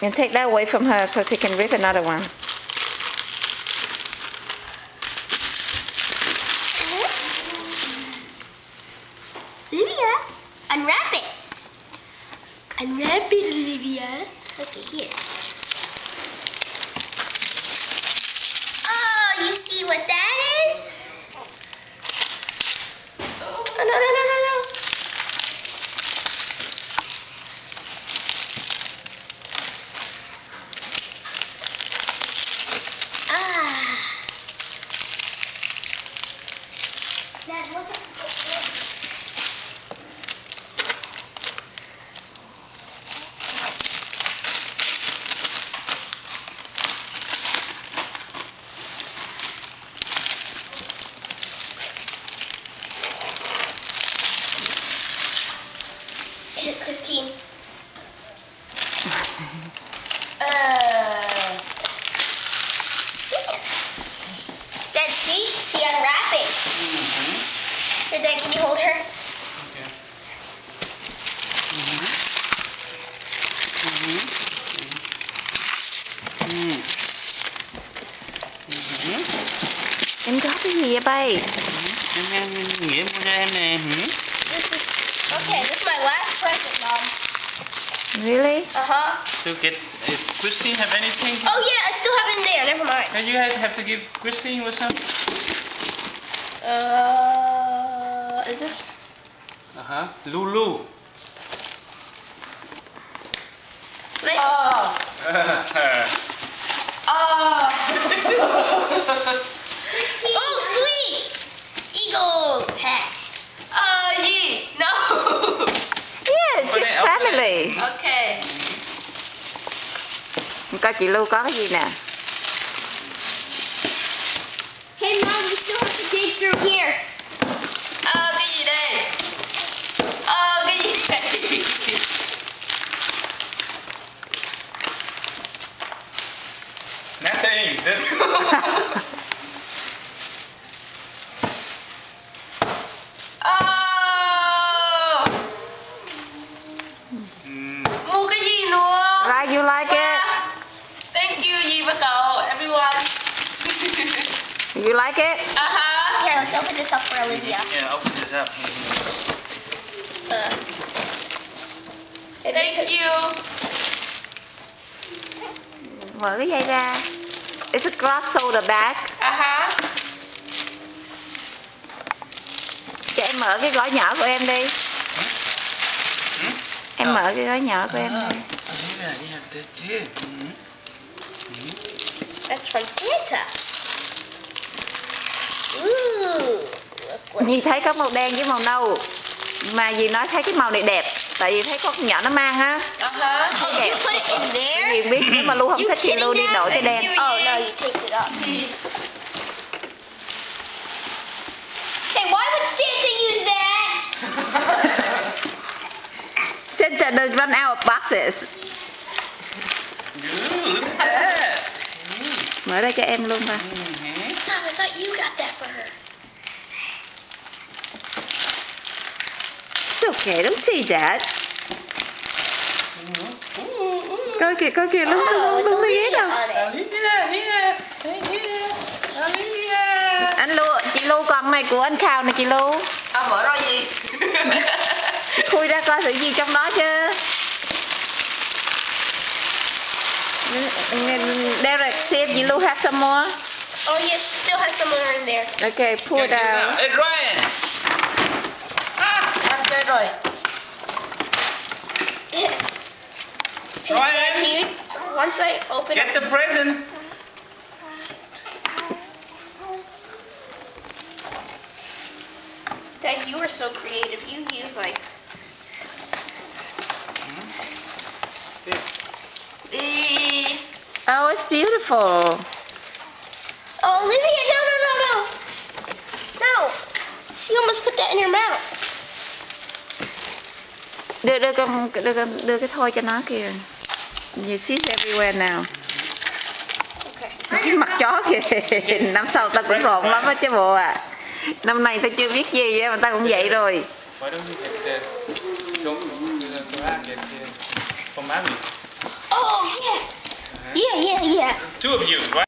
can take that away from her so she can rip another one. Olivia, unwrap it. Unwrap it, Olivia. Okay, here. Oh, you see what that is? Oh, no. Dad, look at Christine. Dad, see? She unwrapped it. Here, Dad, can you hold her? Okay. Em có cái gì vậy bay? Em nghĩa mua cho em nè. Okay, this is my last present, Mom. Really? Uh-huh. So if Christine have anything? Oh yeah, I still have it in there. Never mind. You guys have to give Christine with some? Is this? Lulu. Oh. Oh, sweet! Eagles hat. Gì? No. Yeah, just family. Okay. Coi chị Lưu có cái gì nè. Hey, Mom, we still have to dig through here. Cái gì đây? Cái gì đây? Nothing. That's Mua cái gì nữa? Right, you like it? Thank you gì với cậu, everyone. You like it? Here, let's open this up for Olivia. yeah. Open this up. Thank you. Mở cái dây ra. It's a glass soda bag. Cho em mở cái gói nhỏ của em đi. Em mở cái gói nhỏ của em đi. Yeah, you have that too. That's from Santa. Ooh, look what. Nhi thấy có màu đen với màu nâu. Mà dì nói thấy cái màu này đẹp. Tại vì thấy con nhỏ nó mang á. Oh, you put it in there? Dì biết nếu mà Lưu không You thích thì Lưu đi kidding đổi cái đen. Oh no, you take it up. Hey, why would Santa use that? Santa doesn't run out of boxes. Ooh, look at that. Mở ra cho em luôn mà. Mom, I thought you got that for her. It's okay, don't say that. Coi kìa, Lưu Oh, Lưu cái ghế đâu. on it. Olivia, here. Here. Olivia. Anh Lưu, chị Lưu còn này của anh Khao này chị Lưu. Mở ra gì? Khui ra coi thử gì trong đó chứ. Derek, see if you Lưu have some more. Oh yeah, she still has some more in there. Okay, pour it Check this out. out. Hey, Ryan. Em chơi rồi. Hey, Ryan. Dad, can you, once I open Get it, the present. Dad, you were so creative. You used like. Đi. Oh, it's beautiful. Oh, Olivia, no. No. She almost put that in her mouth. Đưa cái thôi cho nó kìa. You see everywhere now. Okay. Cái mặt chó kìa. Năm sau ta cũng rộn lắm á chứ bộ à. Năm nay ta chưa biết gì á mà ta cũng vậy rồi. Why don't you get the from Mommy? Oh Yes. Yeah. Two of you, right?